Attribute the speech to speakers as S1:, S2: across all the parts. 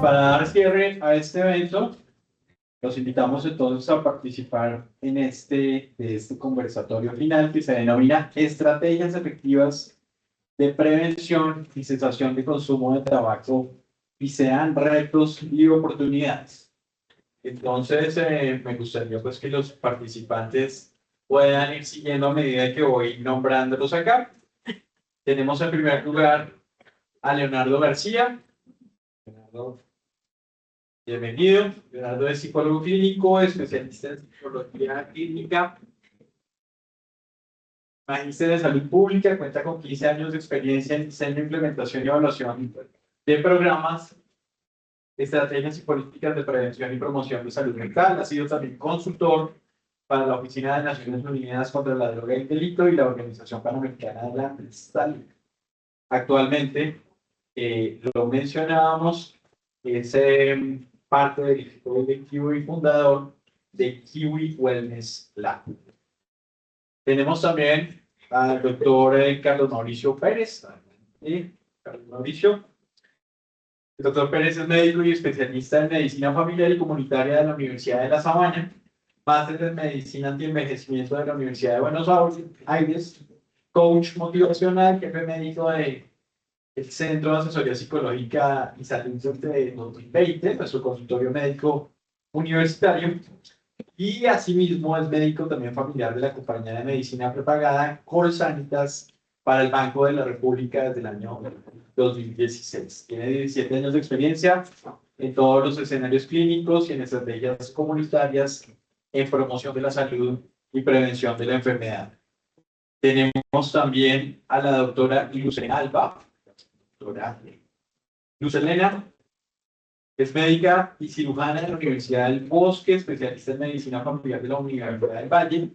S1: Para dar cierre a este evento, los invitamos entonces a participar en este conversatorio final que se denomina Estrategias efectivas de prevención y cesación de consumo de tabaco y sean retos y oportunidades. Entonces, me gustaría pues que los participantes puedan ir siguiendo a medida que voy nombrándolos acá. Tenemos en primer lugar a Leonardo García. Leonardo, bienvenido. Leonardo es psicólogo clínico, especialista en psicología clínica, magíster de salud pública, cuenta con 15 años de experiencia en diseño, implementación y evaluación de programas, estrategias y políticas de prevención y promoción de salud mental. Ha sido también consultor para la Oficina de Naciones Unidas contra la Droga y el Delito y la Organización Panamericana de la Salud. Actualmente, lo mencionábamos, es parte del equipo directivo y fundador de Kiwi Wellness Lab. Tenemos también al doctor Carlos Mauricio Pérez. Carlos Mauricio. El doctor Pérez es médico y especialista en medicina familiar y comunitaria de la Universidad de La Sabana, máster en medicina antienvejecimiento de la Universidad de Buenos Aires, coach motivacional, jefe médico de el Centro de Asesoría Psicológica y Salud de 2020, nuestro consultorio médico universitario, y asimismo es médico también familiar de la compañía de medicina prepagada Colsanitas para el Banco de la República desde el año 2016. Tiene 17 años de experiencia en todos los escenarios clínicos y en estrategias comunitarias en promoción de la salud y prevención de la enfermedad. Tenemos también a la doctora Lucelena Alba. Doctora Lucelena es médica y cirujana de la Universidad del Bosque, especialista en medicina familiar de la Universidad del Valle,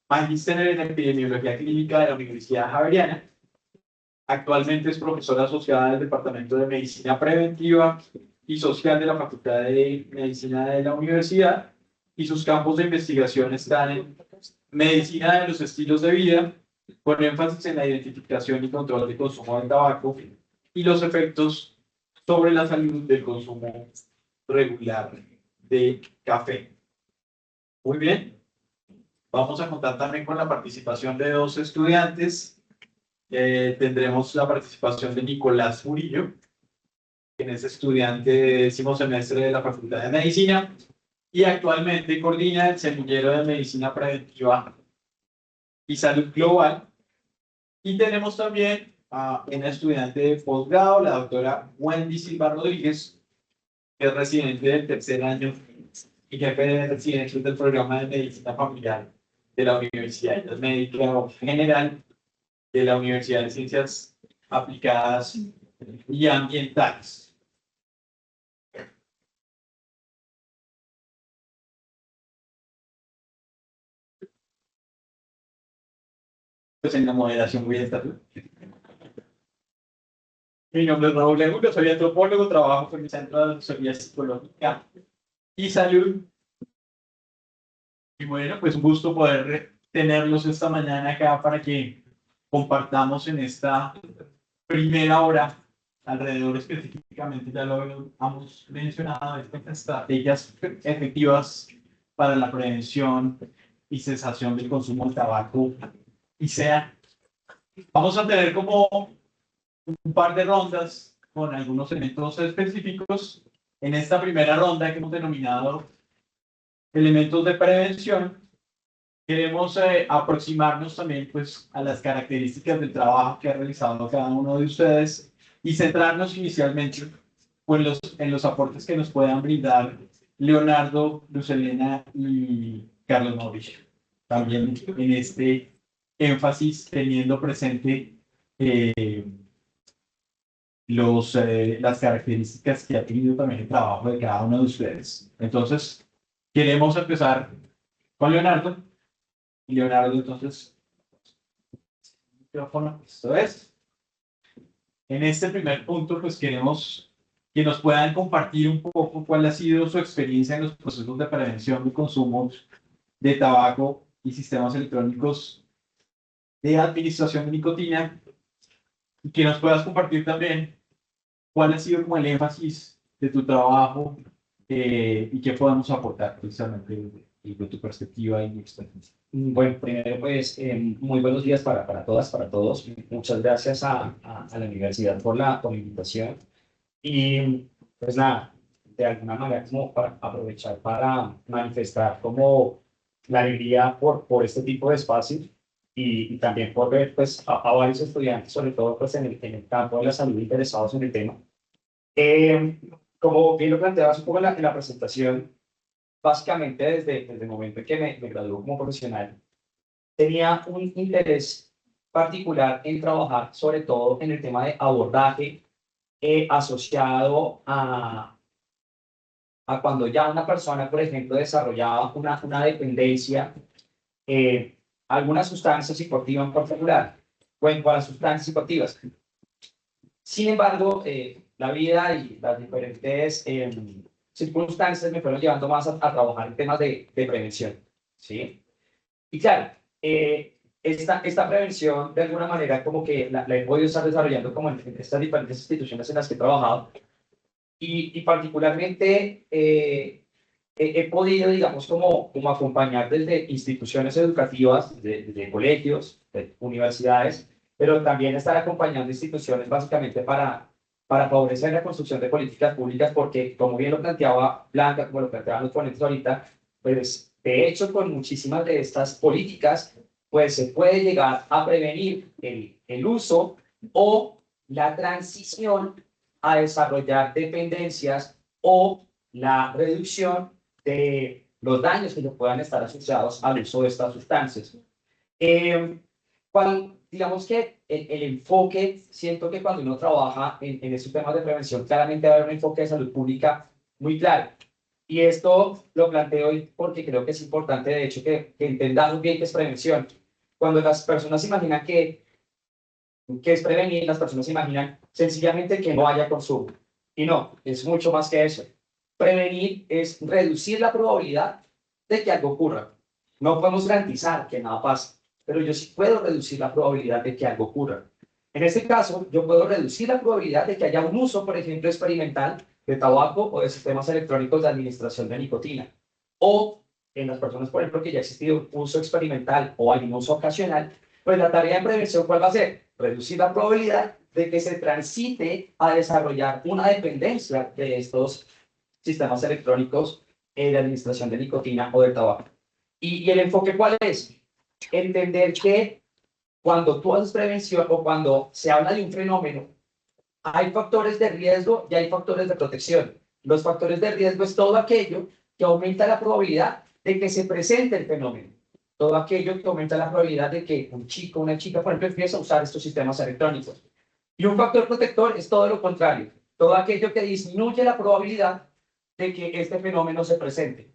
S1: magíster en epidemiología clínica de la Universidad Javeriana. Actualmente es profesora asociada del Departamento de Medicina Preventiva y Social de la Facultad de Medicina de la Universidad, y sus campos de investigación están en medicina de los estilos de vida, con énfasis en la identificación y control del consumo de tabaco y los efectos sobre la salud del consumo regular de café. Muy bien. Vamos a contar también con la participación de dos estudiantes. Tendremos la participación de Nicolás Murillo, quien es estudiante de 10º semestre de la Facultad de Medicina y actualmente coordina el Semillero de Medicina Preventiva y Salud Global. Y tenemos también a una estudiante de posgrado, la doctora Wendy Silva Rodríguez, que es residente del tercer año y jefe de residencias del programa de medicina familiar de la Universidad. Ella es médica general de la Universidad de Ciencias Aplicadas y Ambientales. Pues en la moderación voy a estar. Mi nombre es Raúl Legundo, soy antropólogo, trabajo con el Centro de Asesoría Psicológica y Salud. Y bueno, pues un gusto poder tenerlos esta mañana acá para que compartamos en esta primera hora, alrededor específicamente, ya lo hemos mencionado, estas estrategias efectivas para la prevención y cesación del consumo de tabaco y sea. Vamos a tener como un par de rondas con algunos elementos específicos. En esta primera ronda que hemos denominado elementos de prevención, queremos aproximarnos también pues, a las características del trabajo que ha realizado cada uno de ustedes y centrarnos inicialmente pues, en los aportes que nos puedan brindar Leonardo, Lucelena y Carlos Mauricio. También en este énfasis teniendo presente las características que ha tenido también el trabajo de cada uno de ustedes. Entonces, queremos empezar con Leonardo. Y Leonardo, entonces, micrófono, esto es. En este primer punto, pues queremos que nos puedan compartir un poco cuál ha sido su experiencia en los procesos de prevención de consumo de tabaco y sistemas electrónicos de administración de nicotina, y que nos puedas compartir también cuál ha sido como el énfasis de tu trabajo y qué podemos aportar precisamente desde tu perspectiva y experiencia.
S2: Bueno, primero pues muy buenos días para todas, para todos. Muchas gracias a la universidad por la invitación. Y pues nada, de alguna manera como para aprovechar para manifestar como la alegría por este tipo de espacios y también por ver pues a varios estudiantes, sobre todo pues en el campo de la salud interesados en el tema. Eh, Como bien lo planteabas un poco en la presentación, básicamente desde el momento en que me gradué como profesional, tenía un interés particular en trabajar sobre todo en el tema de abordaje asociado a cuando ya una persona, por ejemplo, desarrollaba una dependencia, eh, alguna sustancia psicoactiva en particular, o en cuanto a sustancias psicoactivas. Sin embargo, la vida y las diferentes circunstancias me fueron llevando más a trabajar en temas de prevención, ¿sí? Y claro, esta prevención, de alguna manera, como que la he podido estar desarrollando como en estas diferentes instituciones en las que he trabajado, y particularmente he podido, digamos, como acompañar desde instituciones educativas, desde colegios, de universidades, pero también estar acompañando instituciones básicamente para favorecer la construcción de políticas públicas, porque como bien lo planteaba Blanca, como lo planteaban los ponentes ahorita, pues de hecho con muchísimas de estas políticas, pues se puede llegar a prevenir el uso o la transición a desarrollar dependencias o la reducción de los daños que puedan estar asociados al uso de estas sustancias. Digamos que el enfoque, siento que cuando uno trabaja en estos temas de prevención, claramente va a haber un enfoque de salud pública muy claro. Y esto lo planteo hoy porque creo que es importante, de hecho, que entendamos bien qué es prevención. Cuando las personas imaginan que es prevenir, las personas imaginan sencillamente que no haya consumo. Y no, es mucho más que eso. Prevenir es reducir la probabilidad de que algo ocurra. No podemos garantizar que nada pase, pero yo sí puedo reducir la probabilidad de que algo ocurra. En este caso, yo puedo reducir la probabilidad de que haya un uso, por ejemplo, experimental de tabaco o de sistemas electrónicos de administración de nicotina. O en las personas, por ejemplo, que ya ha existido un uso experimental o hay un uso ocasional, pues la tarea de prevención, ¿cuál va a ser? Reducir la probabilidad de que se transite a desarrollar una dependencia de estos sistemas electrónicos de administración de nicotina o de tabaco. ¿Y el enfoque cuál es? Entender que cuando tú haces prevención o cuando se habla de un fenómeno, hay factores de riesgo y hay factores de protección. Los factores de riesgo es todo aquello que aumenta la probabilidad de que se presente el fenómeno. Todo aquello que aumenta la probabilidad de que un chico o una chica, por ejemplo, empiece a usar estos sistemas electrónicos. Y un factor protector es todo lo contrario. Todo aquello que disminuye la probabilidad de que este fenómeno se presente.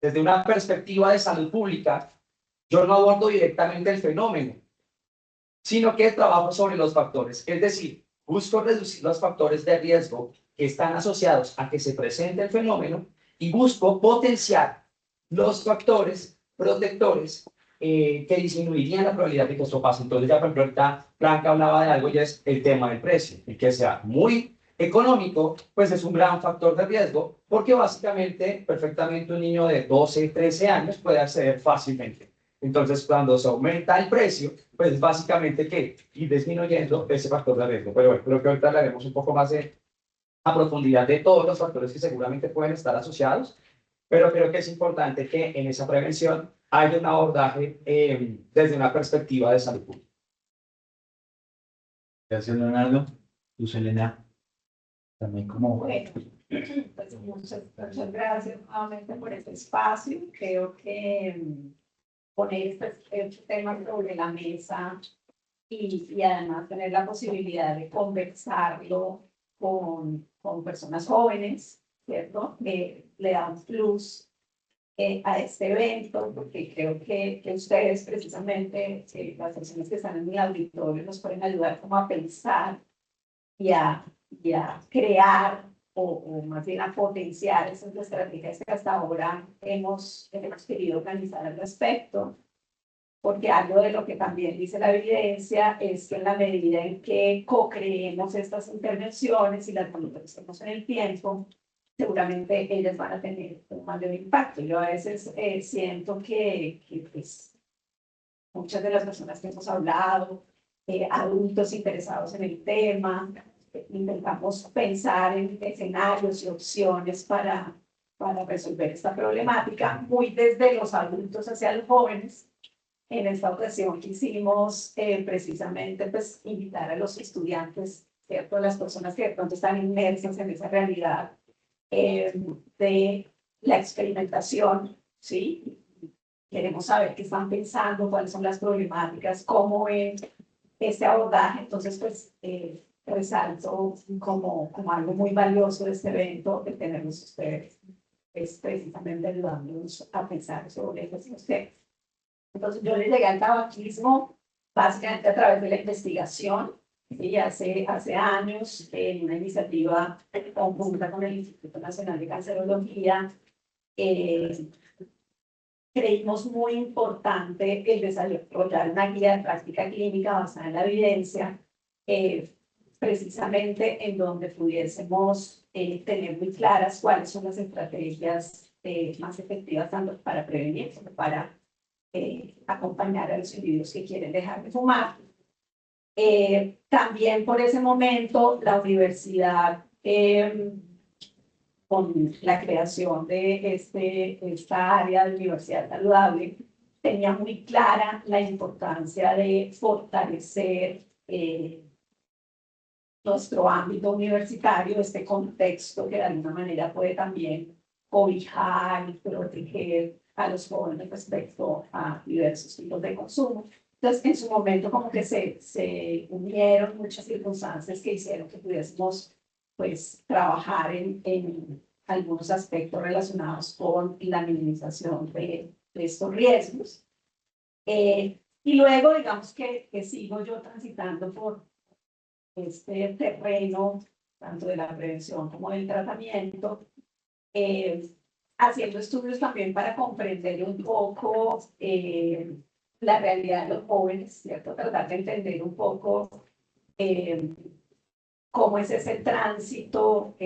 S2: Desde una perspectiva de salud pública, yo no abordo directamente el fenómeno, sino que trabajo sobre los factores. Es decir, busco reducir los factores de riesgo que están asociados a que se presente el fenómeno y busco potenciar los factores protectores que disminuirían la probabilidad de que esto pase. Entonces, ya por ejemplo, ahorita Blanca hablaba de algo y es el tema del precio. Y que sea muy económico, pues es un gran factor de riesgo, porque básicamente, perfectamente un niño de 12, 13 años puede acceder fácilmente. Entonces, cuando se aumenta el precio, pues básicamente que ir disminuyendo ese factor de riesgo. Pero bueno, creo que ahorita hablaremos un poco más a profundidad de todos los factores que seguramente pueden estar asociados, pero creo que es importante que en esa prevención haya un abordaje desde una perspectiva de salud pública.
S1: Gracias, Leonardo. Luz Elena, también como...
S3: Bueno, pues muchas gracias nuevamente por este espacio. Creo que poner este tema sobre la mesa y además tener la posibilidad de conversarlo con personas jóvenes, ¿cierto? Le da un plus a este evento, porque creo que ustedes precisamente, las personas que están en el auditorio, nos pueden ayudar como a pensar y a crear o más bien a potenciar esas estrategias que hasta ahora hemos querido organizar al respecto, porque algo de lo que también dice la evidencia es que en la medida en que co-creemos estas intervenciones y las monitorizamos en el tiempo, seguramente ellas van a tener un mayor impacto. Yo a veces siento que pues, muchas de las personas que hemos hablado, adultos interesados en el tema, intentamos pensar en escenarios y opciones para resolver esta problemática, muy desde los adultos hacia los jóvenes. En esta ocasión quisimos precisamente pues, invitar a los estudiantes, ¿cierto? A las personas que de pronto están inmersas en esa realidad de la experimentación, ¿sí? Queremos saber qué están pensando, cuáles son las problemáticas, cómo ven este abordaje. Entonces, pues, resalto como algo muy valioso de este evento, el tenerlos ustedes, es precisamente ayudándonos a pensar sobre estos temas. Entonces, yo le llegué al tabaquismo básicamente a través de la investigación, y hace años, en una iniciativa conjunta con el Instituto Nacional de Cancerología, creímos muy importante el desarrollar una guía de práctica clínica basada en la evidencia, precisamente en donde pudiésemos tener muy claras cuáles son las estrategias más efectivas tanto para prevenir como para acompañar a los individuos que quieren dejar de fumar. También por ese momento la universidad, con la creación de esta área de universidad saludable, tenía muy clara la importancia de fortalecer nuestro ámbito universitario, este contexto que de alguna manera puede también cobijar y proteger a los jóvenes respecto a diversos tipos de consumo. Entonces, en su momento como que se unieron muchas circunstancias que hicieron que pudiésemos pues trabajar en algunos aspectos relacionados con la minimización de estos riesgos. Y luego, digamos que sigo yo transitando por este terreno, tanto de la prevención como del tratamiento, haciendo estudios también para comprender un poco la realidad de los jóvenes, ¿cierto? Tratar de entender un poco cómo es ese tránsito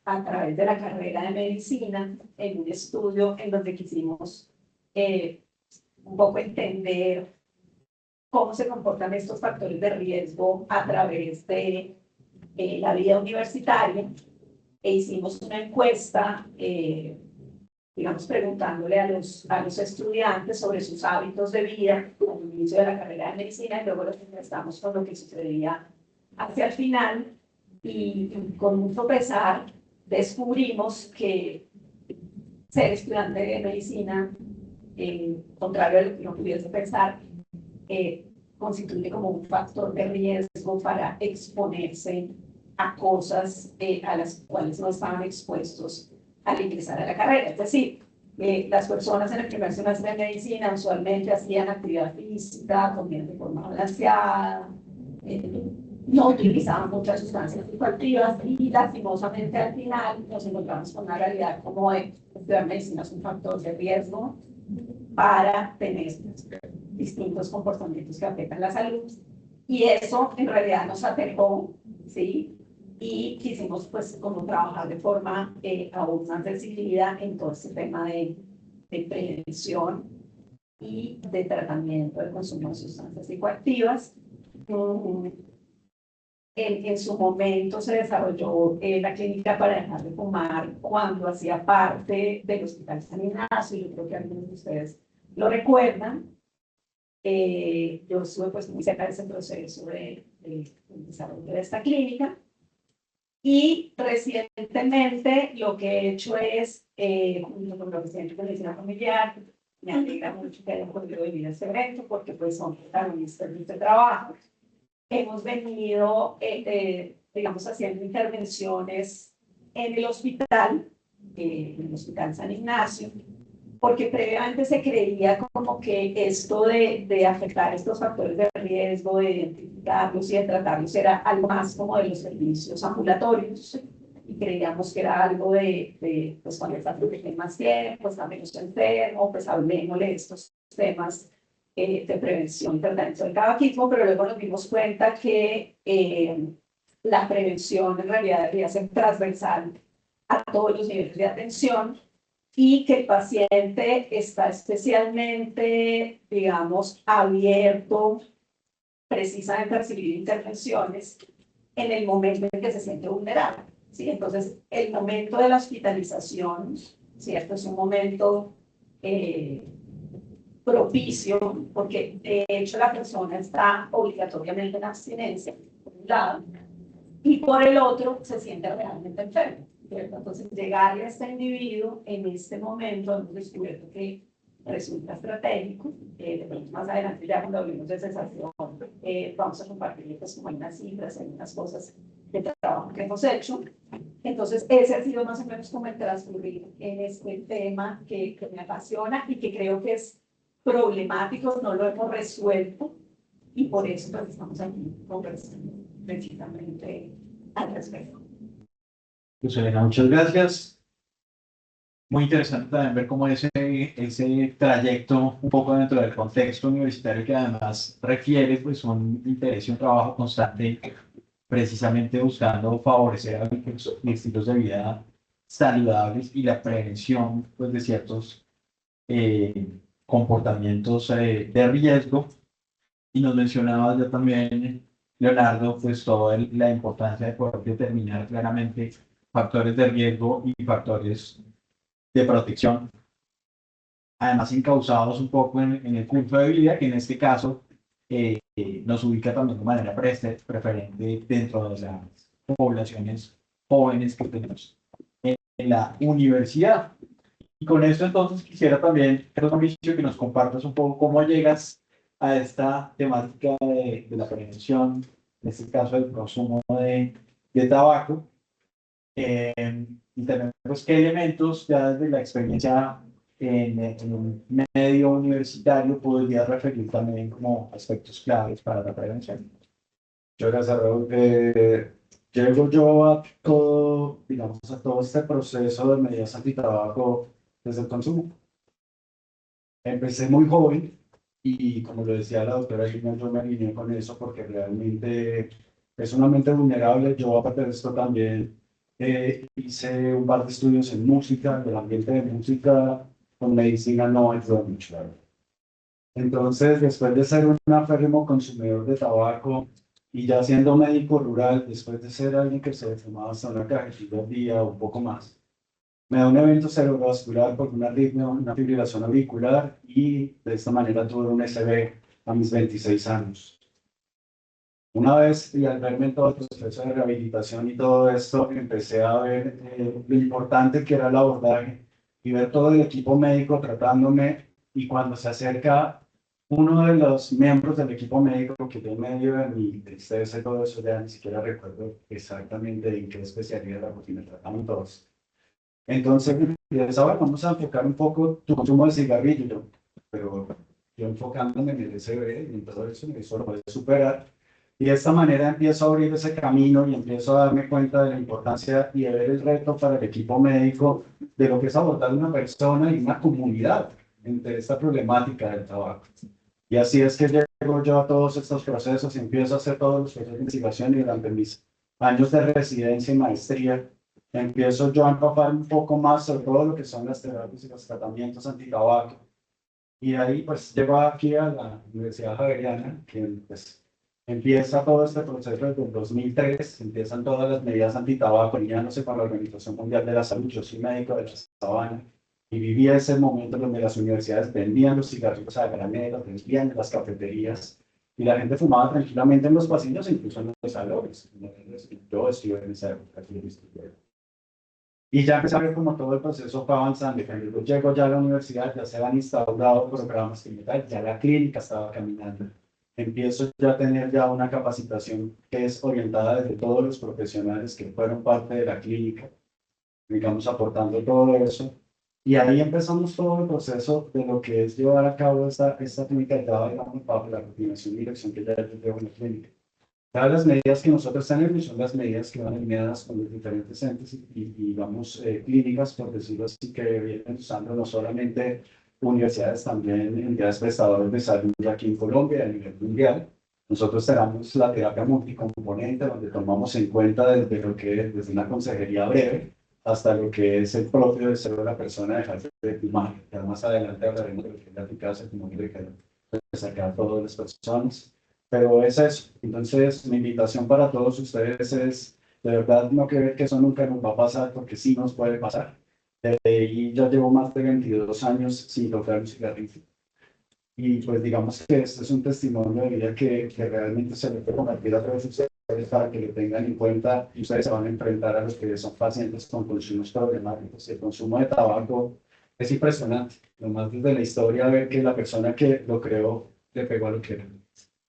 S3: a través de la carrera de medicina, en un estudio en donde quisimos un poco entender cómo se comportan estos factores de riesgo a través de la vida universitaria, e hicimos una encuesta, digamos, preguntándole a los estudiantes sobre sus hábitos de vida al inicio de la carrera de medicina, y luego los contrastamos con lo que sucedía hacia el final, y con mucho pesar descubrimos que ser estudiante de medicina, contrario a lo que uno pudiese pensar, constituye como un factor de riesgo para exponerse a cosas a las cuales no estaban expuestos al ingresar a la carrera. Es decir, las personas en el primer semestre de medicina usualmente hacían actividad física, comían de forma balanceada, no utilizaban muchas sustancias psicoactivas, y lastimosamente al final nos encontramos con una realidad como estudiar medicina es un factor de riesgo para tener distintos comportamientos que afectan la salud, y eso en realidad nos aterró, ¿sí? Y quisimos pues como trabajar de forma aún más decidida en todo este tema de prevención y de tratamiento del consumo de sustancias psicoactivas. En su momento se desarrolló la clínica para dejar de fumar cuando hacía parte del Hospital San Ignacio, yo creo que algunos de ustedes lo recuerdan. Yo estuve pues muy cerca de ese proceso de desarrollo de esta clínica, y recientemente lo que he hecho es, junto con los Centros de Medicina Familiar, me alegra mucho que hayan podido venir a este evento porque pues son protagonistas de este trabajo. Hemos venido, digamos, haciendo intervenciones en el hospital San Ignacio, porque previamente se creía como que esto de afectar estos factores de riesgo, de identificarlos y de tratarlos, era algo más como de los servicios ambulatorios, y creíamos que era algo pues cuando el paciente tiene más tiempo, está menos enfermo, pues hablemosle de estos temas de prevención y tratamiento del tabaquismo, pero luego nos dimos cuenta que la prevención en realidad debería ser transversal a todos los niveles de atención y que el paciente está especialmente, digamos, abierto precisamente a recibir intervenciones en el momento en que se siente vulnerable, ¿sí? Entonces, el momento de la hospitalización, ¿cierto? Es un momento propicio, porque de hecho la persona está obligatoriamente en abstinencia, por un lado, y por el otro se siente realmente enfermo, ¿cierto? Entonces, llegarle a este individuo en este momento hemos descubierto que resulta estratégico. Más adelante, ya cuando hablemos de cesación, vamos a compartir pues, como unas cifras, unas cosas de trabajo que hemos hecho. Entonces, ese ha sido más o menos como el transcurrir en este tema que me apasiona y que creo que es problemático, no lo hemos resuelto y por eso pues, estamos aquí conversando precisamente al respecto.
S1: Pues Elena, muchas gracias. Muy interesante también ver cómo ese trayecto un poco dentro del contexto universitario que además requiere pues un interés y un trabajo constante precisamente buscando favorecer hábitos y estilos de vida saludables y la prevención pues, de ciertos comportamientos de riesgo. Y nos mencionaba ya también, Leonardo, pues toda la importancia de poder determinar claramente factores de riesgo y factores de protección, además encausados un poco en el curso de vida, que en este caso nos ubica también de manera preferente dentro de las poblaciones jóvenes que tenemos en la universidad. Y con esto entonces quisiera también, Mauricio, que nos compartas un poco cómo llegas a esta temática de la prevención, en este caso del consumo de tabaco, y también pues, qué elementos ya desde la experiencia en un medio universitario podría referir también como aspectos claves para la prevención.
S4: Muchas gracias, Raúl. Llego yo a todo, digamos, a todo este proceso de medidas antitabaco desde el consumo. Empecé muy joven y, como lo decía la doctora Gina, yo me alineé con eso porque realmente es una mente vulnerable. Yo, aparte de esto, también hice un par de estudios en música, del ambiente de música, con medicina no ayuda mucho, la verdad. Entonces, después de ser un aférrimo consumidor de tabaco y ya siendo médico rural, después de ser alguien que se fumaba hasta una cajetilla al día o un poco más, me da un evento cerebrovascular por una arritmia, una fibrilación auricular y de esta manera tuve un SB a mis 26 años. Una vez, y al verme en todo el proceso de rehabilitación y todo esto, empecé a ver lo importante que era el abordaje y ver todo el equipo médico tratándome, y cuando se acerca uno de los miembros del equipo médico, que en medio de mi tristeza y todo eso, ya ni siquiera recuerdo exactamente en qué especialidad era, porque me trataban todos. Entonces, ahora vamos a enfocar un poco tu consumo de cigarrillo, pero yo enfocándome en el SB y en todo eso lo puedes superar. Y de esta manera empiezo a abrir ese camino y empiezo a darme cuenta de la importancia y de ver el reto para el equipo médico de lo que es abordar una persona y una comunidad entre esta problemática del tabaco. Y así es que llego yo a todos estos procesos y empiezo a hacer todos los procesos de investigación, y durante mis años de residencia y maestría empiezo yo a empapar un poco más sobre todo lo que son las terapias y los tratamientos antitabaco. Y de ahí pues llego aquí a la Universidad Javeriana, que pues empieza todo este proceso desde el 2003, empiezan todas las medidas antitabaco, alineándose con la Organización Mundial de la Salud. Yo soy médico de la Sabana y vivía ese momento donde las universidades vendían los cigarrillos a granel, los vendían en las cafeterías y la gente fumaba tranquilamente en los pasillos, incluso en los salones. Yo estuve en esa época. Y ya empecé a ver cómo todo el proceso fue avanzando. Y cuando yo llego ya a la universidad, ya se han instaurado programas clinicales, ya la clínica estaba caminando. Empiezo ya a tener ya una capacitación que es orientada desde todos los profesionales que fueron parte de la clínica, digamos, aportando todo eso. Y ahí empezamos todo el proceso de lo que es llevar a cabo esta clínica, ya digamos, bajo la coordinación y dirección que ya llevo en la clínica. Todas las medidas que nosotros tenemos son las medidas que van alineadas con los diferentes entes y vamos, clínicas, por decirlo así, que vienen usando no solamente universidades, también entidades prestadoras de salud aquí en Colombia a nivel mundial. Nosotros tenemos la terapia multicomponente, donde tomamos en cuenta desde lo que es desde una consejería breve hasta lo que es el propio deseo de la persona dejar de fumar. Ya más adelante hablaremos de lo que es la eficacia como que sacar a todas las personas. Pero es eso. Entonces, mi invitación para todos ustedes es, de verdad, no creer que eso nunca nos va a pasar, porque sí nos puede pasar. Y ya llevo más de 22 años sin tocar un cigarrillo. Y pues digamos que este es un testimonio de vida que realmente se le puede compartir a todos ustedes para que lo tengan en cuenta y ustedes se van a enfrentar a los que son pacientes con consumos problemáticos. El consumo de tabaco es impresionante. Nomás desde la historia ver que la persona que lo creó le pegó a lo que era.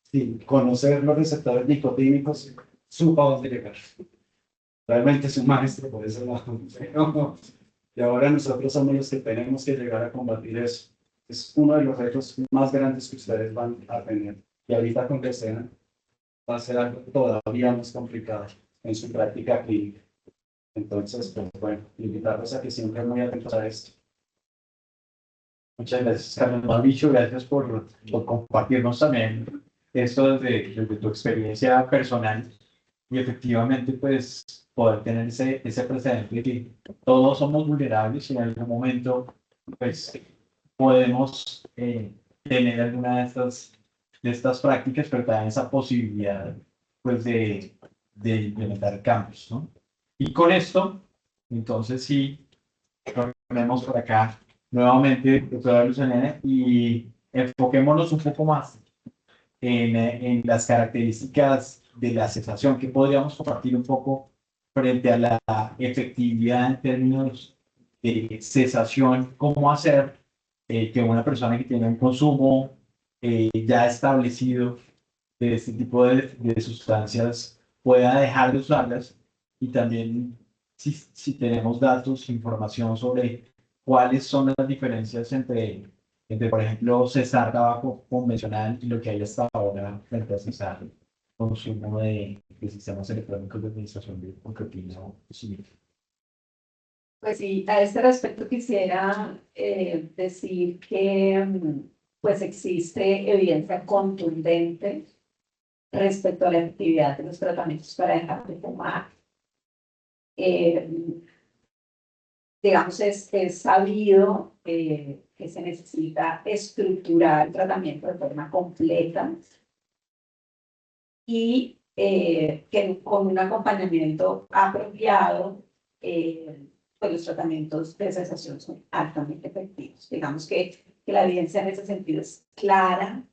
S4: Sin conocer los receptores nicotínicos, supo a dónde llegar. Realmente es un maestro, por eso no. Y ahora nosotros somos los que tenemos que llegar a combatir eso. Es uno de los retos más grandes que ustedes van a tener. Y ahorita con Cristina va a ser algo todavía más complicado en su práctica clínica. Entonces, pues bueno, invitarlos a que siempre muy atentos a esto.
S1: Muchas gracias, Carlos Mauricio. Gracias por compartirnos también esto desde tu experiencia personal y efectivamente, pues, poder tener ese precedente de que todos somos vulnerables y en algún momento, pues, podemos tener alguna de estas prácticas, pero también esa posibilidad, pues, de implementar cambios, ¿no? Y con esto, entonces sí, ponemos por acá nuevamente, doctora Luciana, y enfoquémonos un poco más en las características de la cesación, que podríamos compartir un poco frente a la efectividad en términos de cesación, cómo hacer que una persona que tiene un consumo ya establecido de este tipo de sustancias pueda dejar de usarlas y también si tenemos datos, información sobre cuáles son las diferencias entre, por ejemplo, cesar tabaco convencional y lo que hay hasta ahora frente a cesar consumo de sistemas electrónicos de administración de nicotina o cigarrillos.
S3: Pues sí, a este respecto quisiera decir que pues existe evidencia contundente respecto a la efectividad de los tratamientos para dejar de fumar. Eh, digamos, es sabido que se necesita estructurar el tratamiento de forma completa y que con un acompañamiento apropiado, pues los tratamientos de cesación son altamente efectivos. Digamos que la evidencia en ese sentido es clara.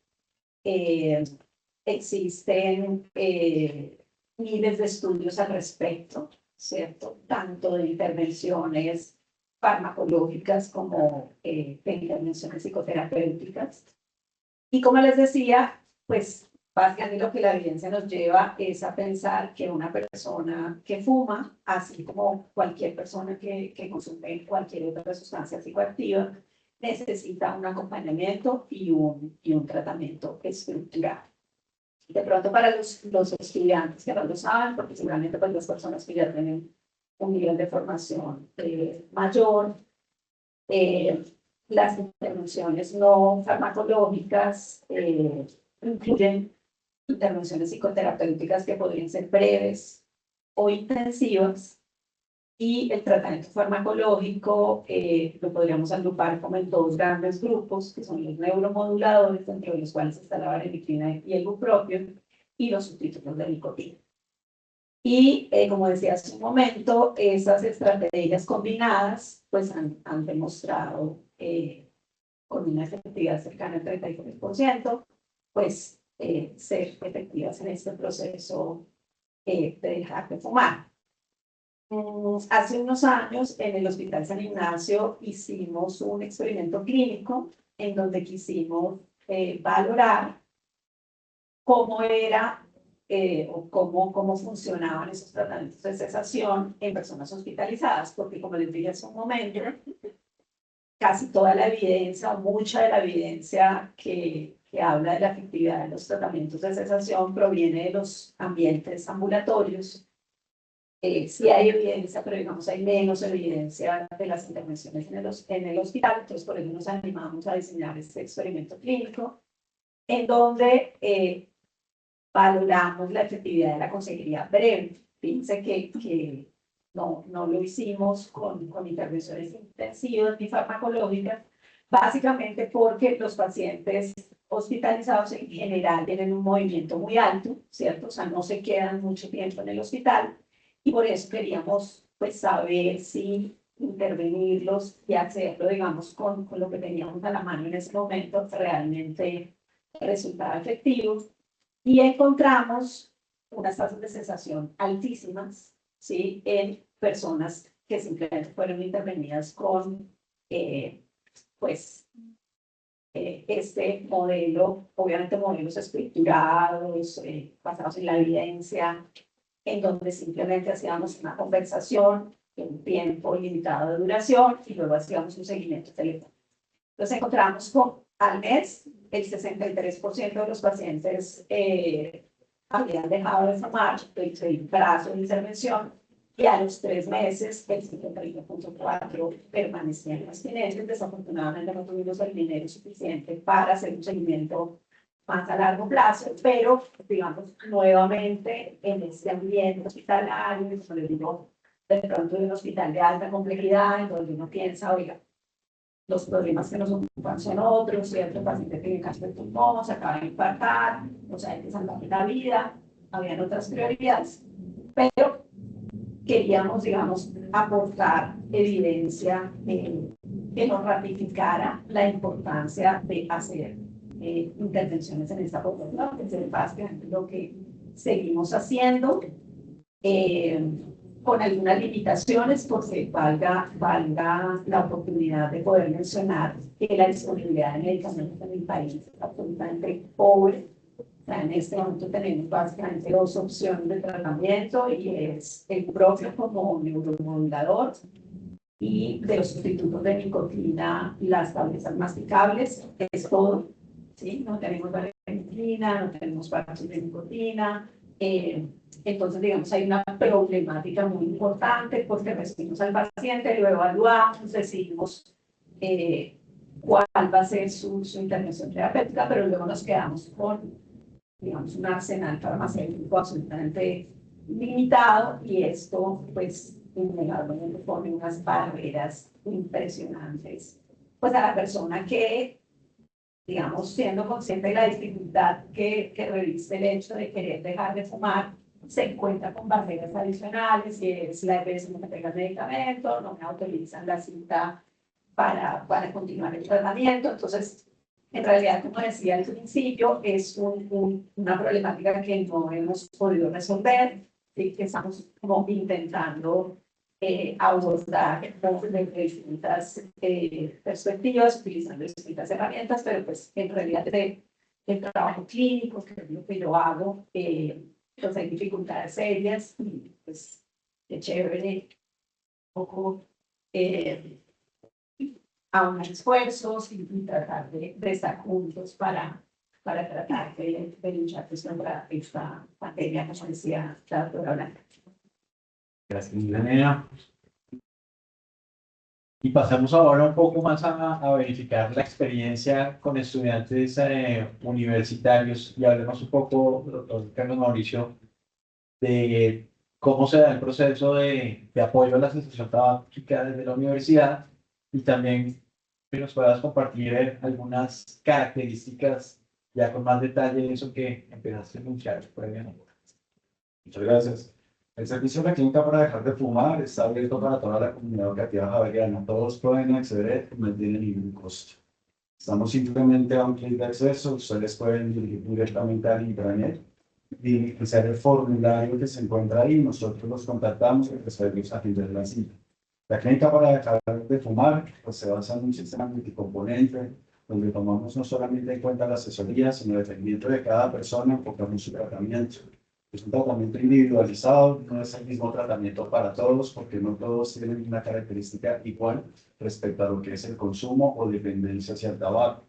S3: Existen miles de estudios al respecto, ¿cierto? Tanto de intervenciones farmacológicas como de intervenciones psicoterapéuticas. Y como les decía, pues básicamente lo que la evidencia nos lleva es a pensar que una persona que fuma, así como cualquier persona que consume cualquier otra sustancia psicoactiva, necesita un acompañamiento y un tratamiento estructural. De pronto para los estudiantes que no lo saben, porque seguramente pues las personas que ya tienen un nivel de formación mayor, las intervenciones no farmacológicas incluyen intervenciones psicoterapéuticas que podrían ser breves o intensivas, y el tratamiento farmacológico lo podríamos agrupar como en dos grandes grupos, que son los neuromoduladores, dentro de los cuales está la vareniclina y el bupropión, y los sustitutos de nicotina. Y como decía hace un momento, esas estrategias combinadas pues han demostrado con una efectividad cercana al 33%, pues ser efectivas en este proceso de dejar de fumar. Hace unos años en el Hospital San Ignacio hicimos un experimento clínico en donde quisimos valorar cómo era o cómo funcionaban esos tratamientos de cesación en personas hospitalizadas, porque como les dije hace un momento, casi toda la evidencia o mucha de la evidencia que habla de la efectividad de los tratamientos de cesación proviene de los ambientes ambulatorios. Sí hay evidencia, pero digamos hay menos evidencia de las intervenciones en el hospital, entonces por eso nos animamos a diseñar este experimento clínico, en donde valoramos la efectividad de la consejería breve. Fíjense que no lo hicimos con intervenciones intensivas ni farmacológicas, básicamente porque los pacientes hospitalizados en general tienen un movimiento muy alto, ¿cierto? O sea, no se quedan mucho tiempo en el hospital y por eso queríamos pues saber si intervenirlos y hacerlo, digamos, con lo que teníamos a la mano en ese momento, realmente resultaba efectivo. Y encontramos unas tasas de cesación altísimas, ¿sí? En personas que simplemente fueron intervenidas con, pues, este modelo, obviamente modelos estructurados, basados en la evidencia, en donde simplemente hacíamos una conversación en un tiempo limitado de duración y luego hacíamos un seguimiento telefónico. Entonces encontramos con al mes el 63% de los pacientes habían dejado de fumar el brazo de intervención y a los 3 meses el 51.4% permanecían abstinentes. Desafortunadamente no tuvimos el dinero suficiente para hacer un seguimiento más a largo plazo, pero digamos nuevamente en este ambiente hospitalario, como les digo, de pronto en un hospital de alta complejidad, en donde uno piensa, oiga, los problemas que nos ocupan son otros, ¿cierto? Paciente que tiene cáncer de pulmón, se acaba de infartar, o sea, hay que salvarle la vida, habían otras prioridades, pero queríamos, digamos, aportar evidencia que nos ratificara la importancia de hacer intervenciones en esta población, que es básicamente lo que seguimos haciendo. Con algunas limitaciones, porque valga la oportunidad de poder mencionar que la disponibilidad de medicamentos en el país es absolutamente pobre. O sea, en este momento tenemos básicamente 2 opciones de tratamiento y es el propio como neuromodulador y de los sustitutos de nicotina, las tabletas masticables, es todo. ¿Sí? No tenemos vareniclina, no tenemos parches de nicotina. Entonces, digamos, hay una problemática muy importante porque recibimos al paciente, lo evaluamos, decidimos cuál va a ser su intervención terapéutica, pero luego nos quedamos con, digamos, un arsenal farmacéutico absolutamente limitado y esto, pues, innegablemente pone unas barreras impresionantes, pues, a la persona que, digamos, siendo consciente de la dificultad que reviste el hecho de querer dejar de fumar, se encuentra con barreras adicionales, y es la EPS no me pega el medicamento, no me autorizan la cita para continuar el tratamiento. Entonces, en realidad, como decía al principio, es una problemática que no hemos podido resolver y que estamos como intentando abordar desde distintas perspectivas, utilizando distintas herramientas, pero pues en realidad el trabajo clínico, que es lo que yo hago, pues hay dificultades serias y pues qué chévere un poco aunar esfuerzos y tratar de estar juntos para tratar de luchar contra esta pandemia, como decía la doctora Blanca.
S1: Gracias, Daniela. Y pasamos ahora un poco más a verificar la experiencia con estudiantes universitarios y hablemos un poco, doctor Carlos Mauricio, de cómo se da el proceso de apoyo a la cesación tabáquica desde la universidad y también que nos puedas compartir algunas características ya con más detalle de eso que empezaste a anunciar previamente.
S4: Muchas gracias. El servicio de la clínica para dejar de fumar está abierto para toda la comunidad educativa javeriana. Todos pueden acceder y no tiene ningún costo. Estamos simplemente a un clic de acceso. Ustedes pueden dirigir directamente al intranet y hacer el formulario que se encuentra ahí. Nosotros los contactamos y les agendar la cita. La clínica para dejar de fumar pues, se basa en un sistema multicomponente donde tomamos no solamente en cuenta la asesoría, sino el seguimiento de cada persona enfocando su tratamiento. Es un tratamiento individualizado, no es el mismo tratamiento para todos, porque no todos tienen una característica igual respecto a lo que es el consumo o dependencia hacia el tabaco.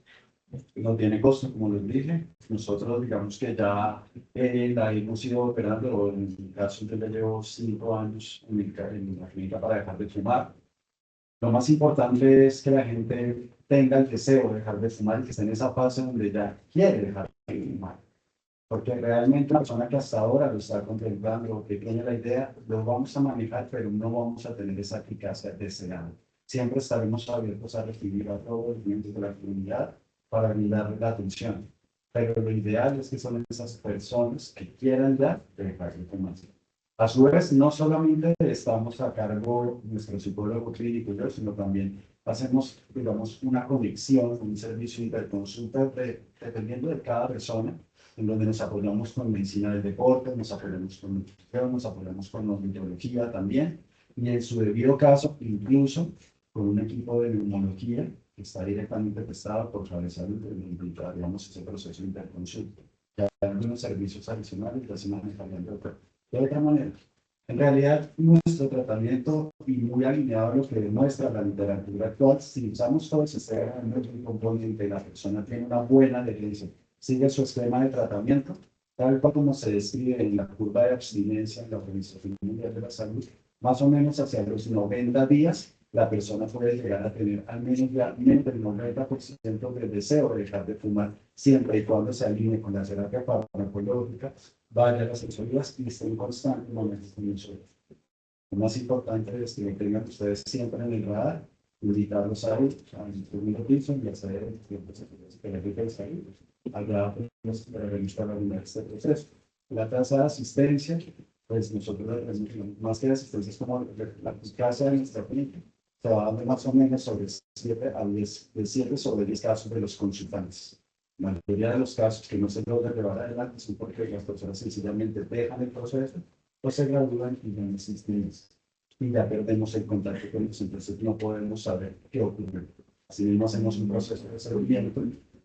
S4: No tiene costo, como les dije. Nosotros, digamos que ya la hemos ido operando, en mi caso yo ya llevo 5 años en la clínica para dejar de fumar. Lo más importante es que la gente tenga el deseo de dejar de fumar y que esté en esa fase donde ya quiere dejar de fumar. Porque realmente la persona que hasta ahora lo está contemplando, o que tiene la idea, lo vamos a manejar, pero no vamos a tener esa eficacia de ese lado. Siempre estaremos abiertos a recibir a todos los miembros de la comunidad para brindarle la atención. Pero lo ideal es que son esas personas que quieran ya dejar información. A su vez, no solamente estamos a cargo nuestro psicólogo clínico y yo, sino también hacemos, digamos, una conexión, un servicio interconsulta dependiendo de cada persona, en donde nos apoyamos con medicina del deporte, nos apoyamos con nutrición, nos apoyamos con neurología también, y en su debido caso, incluso con un equipo de neumología que está directamente testado por cabeza digamos, ese proceso de interconsulta. Ya hay algunos servicios adicionales que se manejan de otra manera. En realidad, nuestro tratamiento, y muy alineado a lo que demuestra la literatura actual, si usamos todo ese sistema de componente, la persona tiene una buena adherencia, sigue su esquema de tratamiento, tal cual como se describe en la curva de abstinencia en la Organización Mundial de la Salud, más o menos hacia los 90 días, la persona puede llegar a tener al menos ya menos del 90% del deseo de dejar de fumar, siempre y cuando se alinee con la terapia farmacológica, vaya a las asesorías y estén constantemente con nosotros. Lo más importante es que lo tengan ustedes siempre en el radar, invitarlos a ir al segundo piso y hacer el tiempo de salud. Allá pues, realizar este proceso. La tasa de asistencia, pues nosotros, más que asistencia, es como la eficacia de nuestra clínica. Se va dando más o menos sobre 7 a 10, de 7 sobre 10 casos de los consultantes. La mayoría de los casos que no se logran llevar adelante son porque las personas sencillamente dejan el proceso o se gradúan y no existen más. Y ya perdemos el contacto con ellos, entonces no podemos saber qué ocurre. Así mismo hacemos un proceso de seguimiento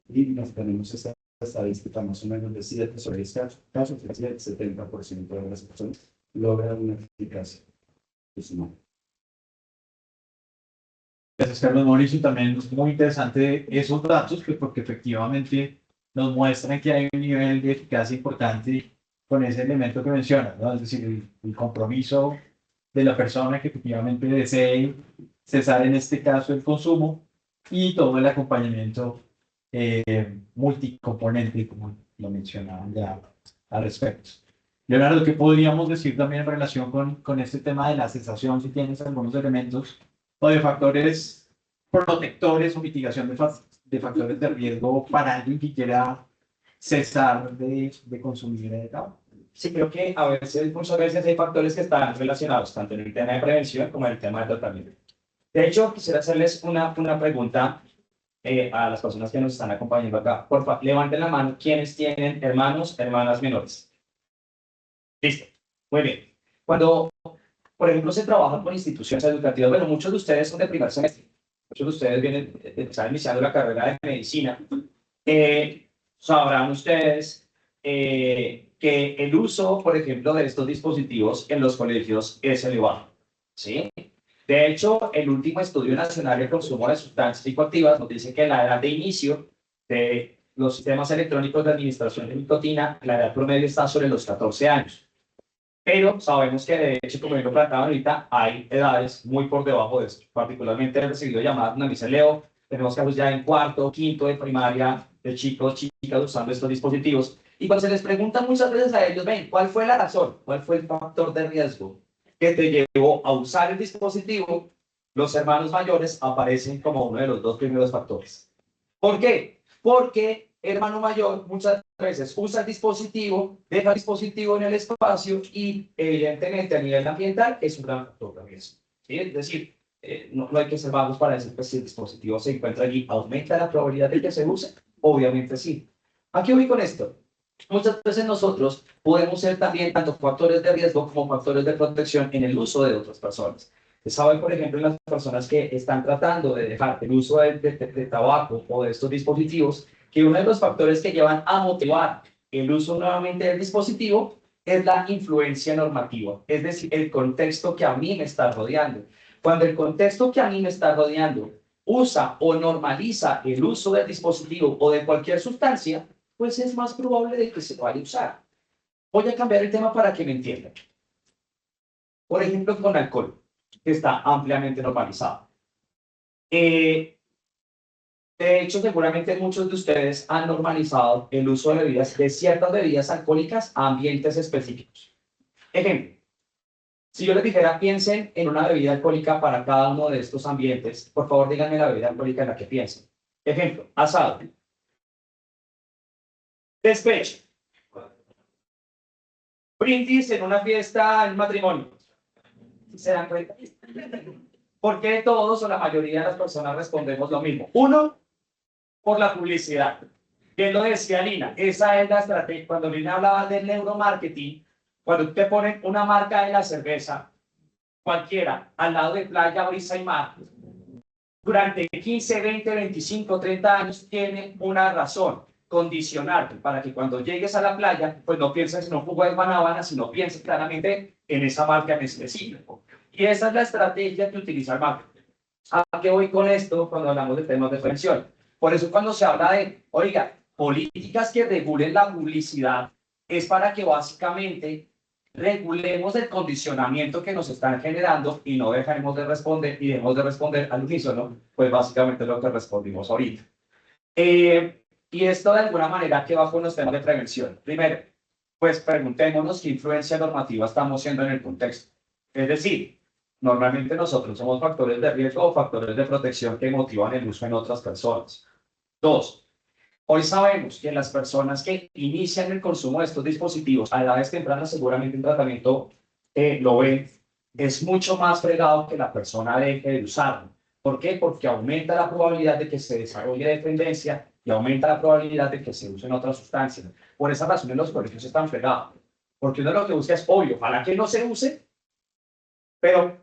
S4: y nos tenemos esta estadística más o menos de 7 sobre 10 casos, es decir, el 70% de las personas logran una eficacia.
S1: Gracias, Carlos Mauricio. También es muy interesante esos datos, pues, porque efectivamente nos muestran que hay un nivel de eficacia importante con ese elemento que mencionas, ¿no? Es decir, el compromiso de la persona que efectivamente desee cesar en este caso el consumo y todo el acompañamiento multicomponente, como lo mencionaban ya al respecto. Leonardo, ¿qué podríamos decir también en relación con este tema de la cesación? Si tienes algunos elementos o de factores protectores o mitigación de factores de riesgo para alguien que quiera cesar de consumir el tabaco.
S2: Sí, creo que a veces, muchas veces hay factores que están relacionados tanto en el tema de prevención como en el tema de tratamiento. De hecho, quisiera hacerles una pregunta a las personas que nos están acompañando acá. Por favor, levanten la mano quienes tienen hermanos, hermanas menores. Listo. Muy bien. Cuando, por ejemplo, se trabaja con instituciones educativas, bueno, muchos de ustedes son de primer semestre. Muchos de ustedes están iniciando la carrera de medicina. Sabrán ustedes que el uso, por ejemplo, de estos dispositivos en los colegios es elevado, ¿sí? De hecho, el último estudio nacional de consumo de sustancias psicoactivas nos dice que la edad de inicio de los sistemas electrónicos de administración de nicotina, la edad promedio está sobre los 14 años. Pero sabemos que, de hecho, como lo planteaba ahorita, hay edades muy por debajo de esto. Particularmente he recibido llamadas donde me dice, Leo, tenemos casos ya en cuarto, quinto de primaria, de chicos, chicas usando estos dispositivos. Y cuando se les pregunta muchas veces a ellos, ven, ¿cuál fue la razón? ¿Cuál fue el factor de riesgo que te llevó a usar el dispositivo? Los hermanos mayores aparecen como uno de los dos primeros factores. ¿Por qué? Porque hermano mayor muchas veces usa el dispositivo, deja el dispositivo en el espacio y evidentemente a nivel ambiental es un gran factor también. ¿Sí? Es decir, no hay que ser vagos para decir que si el dispositivo se encuentra allí, ¿aumenta la probabilidad de que se use? Obviamente sí. ¿A qué voy con esto? Muchas veces nosotros podemos ser también tanto factores de riesgo como factores de protección en el uso de otras personas. Se sabe, por ejemplo, en las personas que están tratando de dejar el uso de tabaco o de estos dispositivos, que uno de los factores que llevan a motivar el uso nuevamente del dispositivo es la influencia normativa, es decir, el contexto que a mí me está rodeando. Cuando el contexto que a mí me está rodeando usa o normaliza el uso del dispositivo o de cualquier sustancia, pues es más probable de que se vaya a usar. Voy a cambiar el tema para que me entiendan. Por ejemplo, con alcohol, que está ampliamente normalizado. De hecho, seguramente muchos de ustedes han normalizado el uso de bebidas, de ciertas bebidas alcohólicas a ambientes específicos. Ejemplo, si yo les dijera, piensen en una bebida alcohólica para cada uno de estos ambientes, por favor díganme la bebida alcohólica en la que piensen. Ejemplo, asado, despecho, brindis en una fiesta, en un matrimonio. ¿Se dan cuenta? ¿Por qué todos o la mayoría de las personas respondemos lo mismo? Uno, por la publicidad. Bien lo decía Lina, esa es la estrategia. Cuando Lina hablaba del neuromarketing, cuando te ponen una marca de la cerveza, cualquiera, al lado de playa, brisa y mar, durante 15, 20, 25, 30 años, tiene una razón, condicionarte para que cuando llegues a la playa, pues no pienses en un jugo de guanábana, sino pienses claramente en esa marca en específico. Y esa es la estrategia que utiliza el marketing. ¿A qué voy con esto cuando hablamos de temas de prevención? Por eso cuando se habla de, oiga, políticas que regulen la publicidad, es para que básicamente regulemos el condicionamiento que nos están generando y no dejemos de responder y dejemos de responder al unísono, pues básicamente lo que respondimos ahorita. Y esto de alguna manera que va con los temas de prevención. Primero, pues preguntémonos qué influencia normativa estamos siendo en el contexto. Es decir, normalmente nosotros somos factores de riesgo o factores de protección que motivan el uso en otras personas. Dos, hoy sabemos que las personas que inician el consumo de estos dispositivos a edades tempranas, seguramente en tratamiento lo ven, es mucho más fregado que la persona deje de usarlo. ¿Por qué? Porque aumenta la probabilidad de que se desarrolle dependencia y aumenta la probabilidad de que se usen otras sustancias. Por esa razón los colegios están fregados. Porque uno lo que busca es, obvio, ojalá que no se use, pero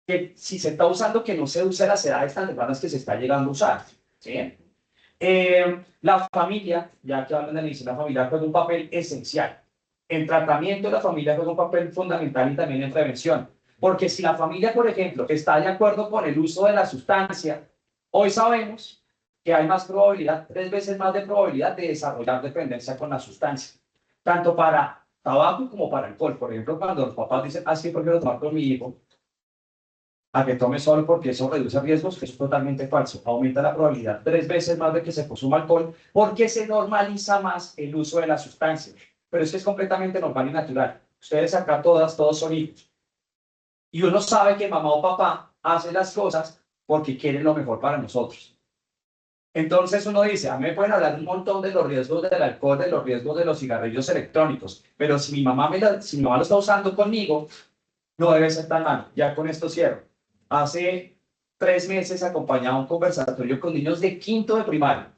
S2: que si se está usando, que no se use a las edades tan tempranas que se está llegando a usar. ¿Sí? La familia, ya que hablan de la medicina familiar, juega un papel esencial. En tratamiento, la familia juega un papel fundamental y también en prevención. Porque si la familia, por ejemplo, está de acuerdo con el uso de la sustancia, hoy sabemos que hay más probabilidad, 3 veces más de probabilidad de desarrollar dependencia con la sustancia. Tanto para tabaco como para alcohol. Por ejemplo, cuando los papás dicen, ah, sí, porque lo tomar con mi hijo, a que tome solo porque eso reduce riesgos, que es totalmente falso. Aumenta la probabilidad 3 veces más de que se consuma alcohol porque se normaliza más el uso de la sustancia. Pero es que es completamente normal y natural. Ustedes acá todos son hijos. Y uno sabe que mamá o papá hace las cosas porque quieren lo mejor para nosotros. Entonces uno dice, a mí me pueden hablar un montón de los riesgos del alcohol, de los riesgos de los cigarrillos electrónicos, pero si mi mamá lo está usando conmigo, no debe ser tan malo. Ya con esto cierro. Hace 3 meses acompañaba un conversatorio con niños de quinto de primaria.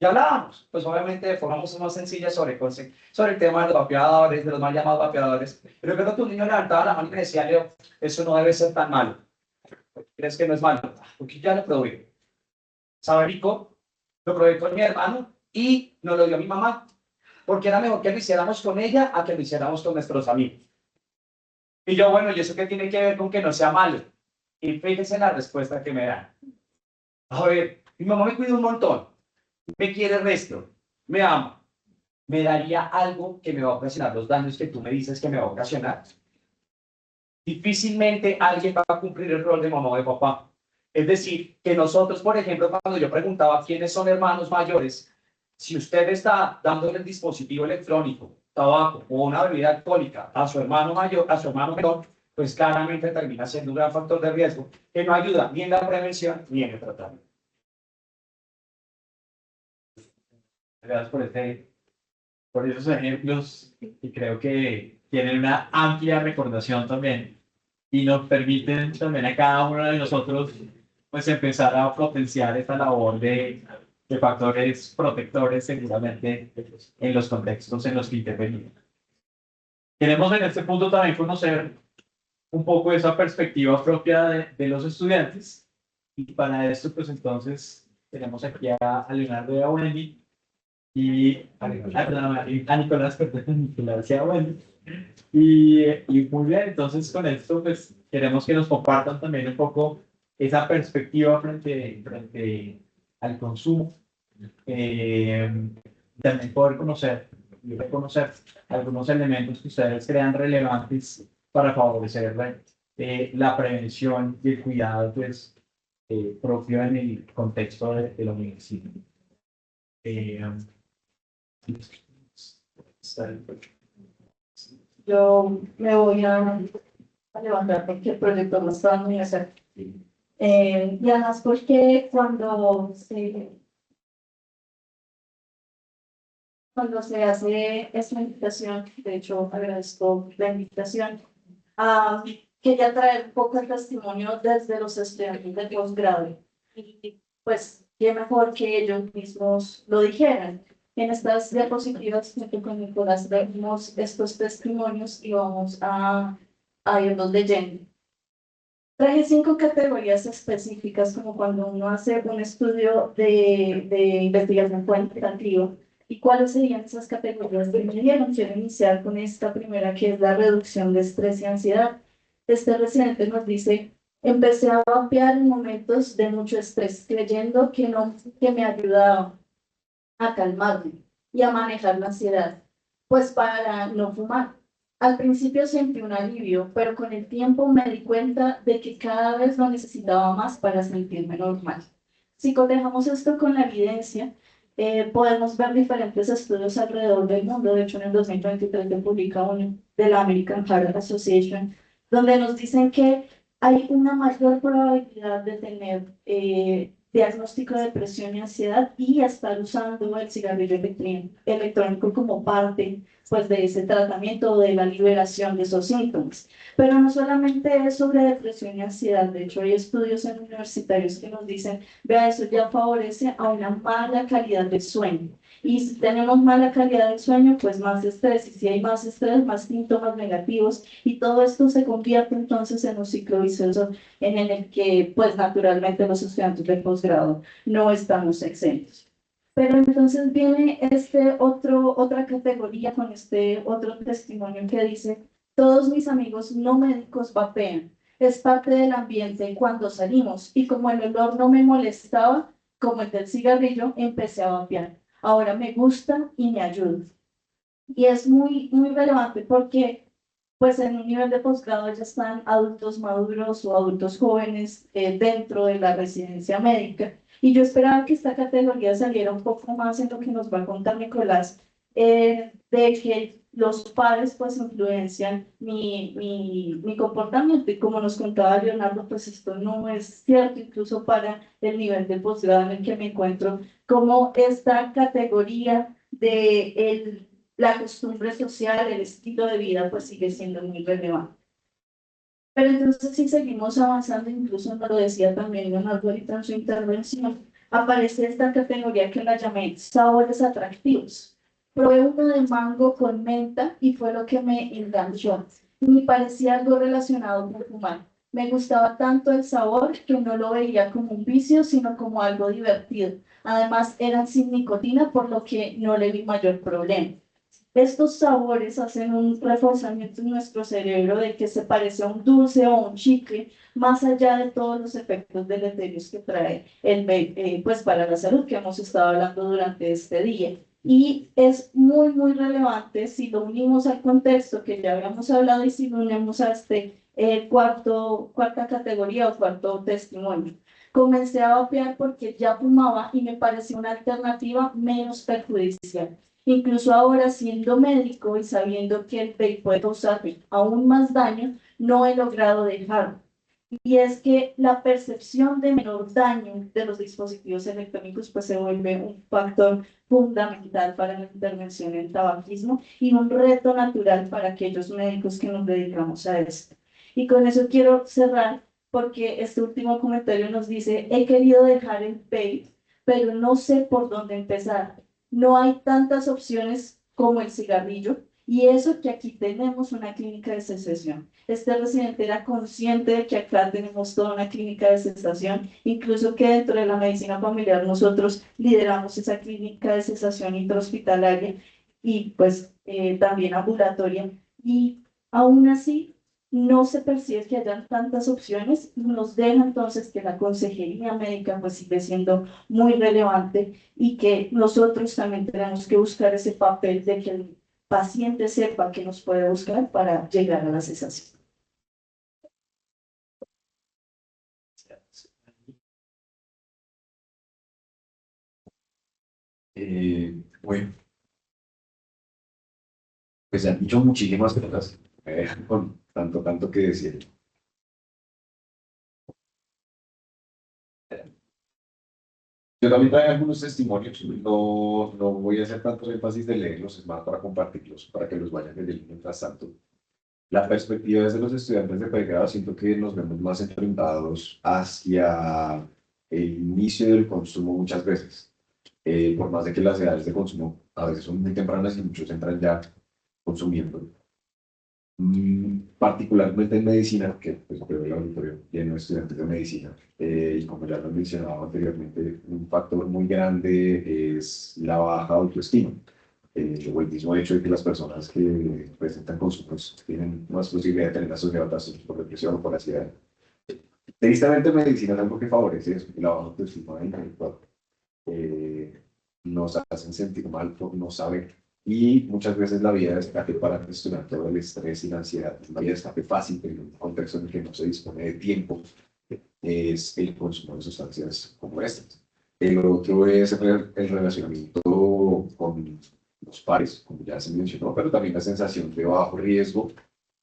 S2: Y hablábamos, pues obviamente de forma mucho más sencilla sobre el tema de los vapeadores, de los mal llamados vapeadores. Pero creo que un niño levantaba la mano y me decía, Leo, eso no debe ser tan malo. ¿Crees que no es malo? Porque ya lo probé. ¿Sabe rico? Lo probé con mi hermano y nos lo dio mi mamá. Porque era mejor que lo hiciéramos con ella a que lo hiciéramos con nuestros amigos. Y yo, bueno, ¿y eso qué tiene que ver con que no sea malo? Y fíjense la respuesta que me dan. A ver, mi mamá me cuida un montón, me quiere el resto, me ama. ¿Me daría algo que me va a ocasionar los daños que tú me dices que me va a ocasionar? Difícilmente alguien va a cumplir el rol de mamá o de papá. Es decir, que nosotros, por ejemplo, cuando yo preguntaba quiénes son hermanos mayores, si usted está dándole el dispositivo electrónico, tabaco o una bebida alcohólica a su hermano mayor, a su hermano menor, pues claramente termina siendo un gran factor de riesgo que no ayuda ni en la prevención ni en el tratamiento.
S1: Gracias por esos ejemplos y creo que tienen una amplia recordación también y nos permiten también a cada uno de nosotros pues empezar a potenciar esta labor de factores protectores seguramente en los contextos en los que intervenimos. Queremos en este punto también conocer un poco esa perspectiva propia de los estudiantes y para esto pues entonces tenemos aquí a Leonardo y a Wendy y a Nicolás, perdón, Nicolás y a Wendy. Y muy bien, entonces con esto pues queremos que nos compartan también un poco esa perspectiva frente al consumo. También poder conocer y reconocer algunos elementos que ustedes crean relevantes para favorecer la prevención y el cuidado pues,
S5: propio en el contexto de la universidad.
S6: Yo me voy a levantar porque el proyecto no está muy hacer. Y además porque cuando se hace esta invitación, de hecho agradezco la invitación, quería traer un poco el testimonio desde los estudiantes de posgrado. Y pues, qué mejor que ellos mismos lo dijeran. En estas diapositivas, junto con Nicolás, vemos estos testimonios y vamos a irlos leyendo. Traje 5 categorías específicas, como cuando uno hace un estudio de investigación cuantitativa. ¿Y cuáles serían esas categorías que me dieron? Quiero iniciar con esta primera, que es la reducción de estrés y ansiedad. Este residente nos dice: empecé a vapear en momentos de mucho estrés, creyendo que me ayudaba a calmarme y a manejar la ansiedad, pues para no fumar. Al principio sentí un alivio, pero con el tiempo me di cuenta de que cada vez lo necesitaba más para sentirme normal. Si cotejamos esto con la evidencia, podemos ver diferentes estudios alrededor del mundo. De hecho, en el 2023 se publica uno de la American Heart Association, donde nos dicen que hay una mayor probabilidad de tener diagnóstico de depresión y ansiedad y estar usando el cigarrillo electrónico como parte pues, de ese tratamiento o de la liberación de esos síntomas. Pero no solamente es sobre depresión y ansiedad. De hecho, hay estudios en universitarios que nos dicen: vea, eso ya favorece a una mala calidad de sueño. Y si tenemos mala calidad de sueño, pues más estrés. Y si hay más estrés, más síntomas negativos. Y todo esto se convierte entonces en un ciclo vicioso en el que, pues naturalmente, los estudiantes de posgrado no estamos exentos. Pero entonces viene otra categoría con este otro testimonio que dice: todos mis amigos no médicos vapean. Es parte del ambiente cuando salimos. Y como el olor no me molestaba, como el del cigarrillo, empecé a vapear. Ahora me gusta y me ayuda. Y es muy relevante porque pues en un nivel de posgrado ya están adultos maduros o adultos jóvenes dentro de la residencia médica. Y yo esperaba que esta categoría saliera un poco más en lo que nos va a contar Nicolás, de que los padres pues influencian mi comportamiento. Y como nos contaba Leonardo, pues esto no es cierto, incluso para el nivel de posgrado en el que me encuentro, como esta categoría de la costumbre social, el estilo de vida, pues sigue siendo muy relevante. Pero entonces, si seguimos avanzando, incluso nos lo decía también Leonardo ahorita en su intervención, aparece esta categoría que la llamé sabores atractivos. Probé uno de mango con menta y fue lo que me enganchó. Me parecía algo relacionado con fumar. Me gustaba tanto el sabor que no lo veía como un vicio, sino como algo divertido. Además, eran sin nicotina, por lo que no le vi mayor problema. Estos sabores hacen un reforzamiento en nuestro cerebro de que se parece a un dulce o un chicle, más allá de todos los efectos deleterios que trae el vape, pues para la salud, que hemos estado hablando durante este día. Y es muy relevante si lo unimos al contexto que ya habíamos hablado y si lo unimos a cuarta categoría o cuarto testimonio. Comencé a vapear porque ya fumaba y me pareció una alternativa menos perjudicial. Incluso ahora, siendo médico y sabiendo que el vape puede causarme aún más daño, no he logrado dejarlo. Y es que la percepción de menor daño de los dispositivos electrónicos pues se vuelve un factor fundamental para la intervención en tabaquismo y un reto natural para aquellos médicos que nos dedicamos a esto. Y con eso quiero cerrar, porque este último comentario nos dice: he querido dejar el vape, pero no sé por dónde empezar. No hay tantas opciones como el cigarrillo, y eso que aquí tenemos una clínica de cesación. Este residente era consciente de que acá tenemos toda una clínica de cesación, incluso que dentro de la medicina familiar nosotros lideramos esa clínica de cesación intrahospitalaria y pues también ambulatoria, y aún así no se percibe que hayan tantas opciones, y nos deja entonces que la consejería médica pues sigue siendo muy relevante y que nosotros también tenemos que buscar ese papel de que el paciente sepa que nos puede buscar para llegar a la cesación.
S7: Bueno, pues se han dicho muchísimas cosas, con tanto que decir. Yo también traigo algunos testimonios, no voy a hacer tantos énfasis de leerlos, es más para compartirlos, para que los vayan leyendo mientras tanto. La perspectiva desde los estudiantes de pregrado, siento que nos vemos más enfrentados hacia el inicio del consumo muchas veces. Por más de que las edades de consumo a veces son muy tempranas y muchos entran ya consumiendo. Particularmente en medicina, que pues veo el auditorio lleno de estudiantes de medicina, y como ya lo he mencionado anteriormente, un factor muy grande es la baja autoestima, o el mismo hecho de que las personas que presentan consumos tienen más posibilidad de tener asociado trastornos por depresión o por ansiedad. Tristemente, medicina es algo que favorece eso, la baja autoestima intelectual. Eh, Nos hacen sentir mal por no saber. Y muchas veces la vía de escape para gestionar todo el estrés y la ansiedad, una vía de escape fácil, pero en un contexto en el que no se dispone de tiempo, es el consumo de sustancias como estas. El otro es el relacionamiento con los pares, como ya se mencionó, pero también la sensación de bajo riesgo.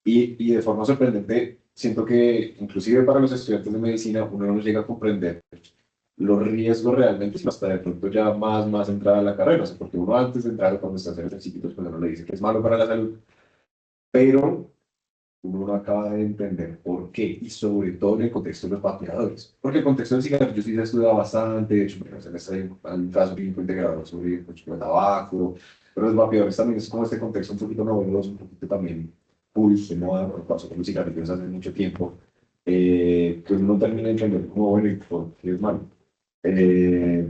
S7: Y de forma sorprendente, siento que inclusive para los estudiantes de medicina uno no llega a comprender los riesgos realmente hasta de pronto ya más entrada a la carrera, o sea, porque uno antes de entrar, cuando está en los chiquitos, pues uno le dice que es malo para la salud, pero uno no acaba de entender por qué, y sobre todo en el contexto de los vapeadores, porque el contexto del cigarrillo sí se ha estudiado bastante, de hecho, en este hay un caso clínico integrador sobre el consumo de tabaco, pero los vapeadores también es como este contexto un poquito novedoso, un poquito también pulso, de moda, por pasó con los cigarrillos hace mucho tiempo, pues uno termina de entender como, bueno, y por qué es malo. Eh,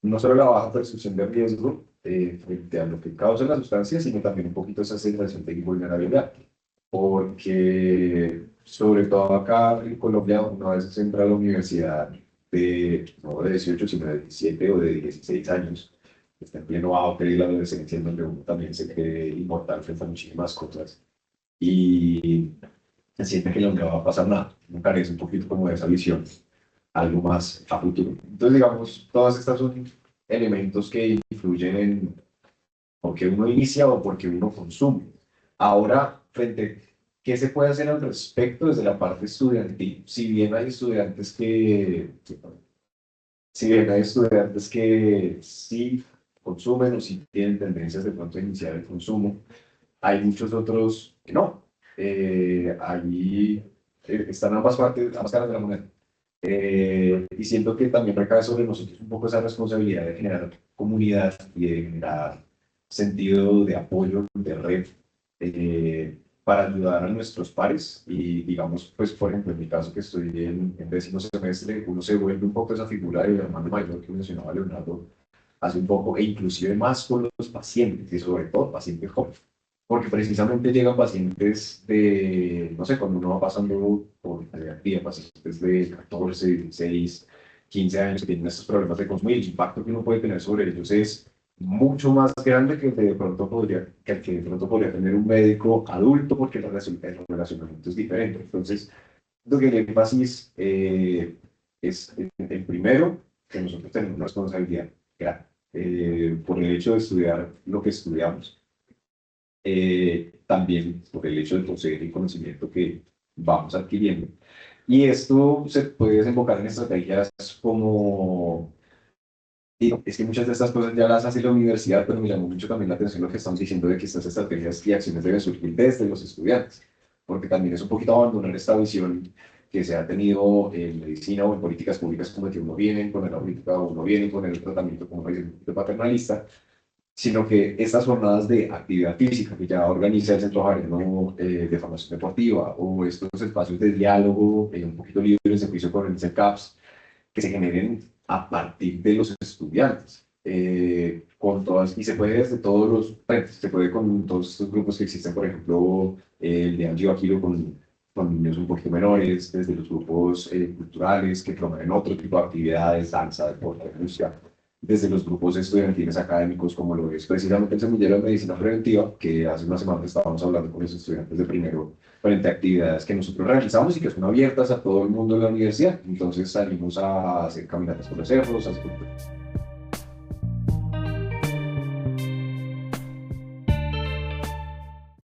S7: no solo la baja percepción de riesgo frente a lo que causa la sustancia, sino también un poquito esa sensación de invulnerabilidad. Porque, sobre todo acá en Colombia, uno a veces entra a la universidad no de 18, sino de 17 o de 16 años, está en pleno auge y la adolescencia, en donde uno también se cree inmortal frente a muchísimas cosas. Y se siente que no le va a pasar nada. Me parece un poquito como de esa visión algo más a futuro. Entonces, digamos, todas estas son elementos que influyen en por qué uno inicia o por qué uno consume. Ahora, frente, ¿qué se puede hacer al respecto desde la parte estudiantil? Si bien hay estudiantes que sí consumen o sí tienen tendencias de pronto a iniciar el consumo, hay muchos otros que no. Ahí están ambas partes, ambas caras de la moneda. Y siento que también recae sobre nosotros un poco esa responsabilidad de generar comunidad y de generar sentido de apoyo, de red, para ayudar a nuestros pares. Y digamos, pues por ejemplo, en mi caso que estoy en décimo semestre, uno se vuelve un poco esa figura del hermano mayor que mencionaba Leonardo hace un poco, e inclusive más con los pacientes, y sobre todo pacientes jóvenes. Porque precisamente llegan pacientes de, no sé, cuando uno va pasando por pediatría, pacientes de 14, 16, 15 años que tienen estos problemas de consumo y el impacto que uno puede tener sobre ellos es mucho más grande que de pronto podría, que el que de pronto podría tener un médico adulto porque el relacionamiento es diferente. Entonces, lo que el énfasis es el primero, que nosotros tenemos una responsabilidad grande por el hecho de estudiar lo que estudiamos, también por el hecho de poseer el conocimiento que vamos adquiriendo. Y esto se puede desembocar en estrategias como, digo, es que muchas de estas cosas ya las hace la universidad, pero me llamó mucho también la atención lo que estamos diciendo de que estas estrategias y acciones deben surgir desde los estudiantes, porque también es un poquito abandonar esta visión que se ha tenido en medicina o en políticas públicas como que uno viene con la política o uno viene con el tratamiento como una visión paternalista, sino que estas jornadas de actividad física que ya organiza el Centro Javeriano de Formación Deportiva o estos espacios de diálogo un poquito libres de juicio con el CECAPS, que se generen a partir de los estudiantes, con todas, y se puede desde todos los frentes, se puede con todos estos grupos que existen, por ejemplo, el de Angie Baquilo con niños un poquito menores, desde los grupos culturales que promueven otro tipo de actividades, danza, deporte, música, desde los grupos estudiantiles académicos, como lo es precisamente el Semillero de Medicina Preventiva, que hace una semana estábamos hablando con los estudiantes de primero frente a actividades que nosotros realizamos y que son abiertas a todo el mundo de la universidad. Entonces salimos a hacer caminatas por los cerros,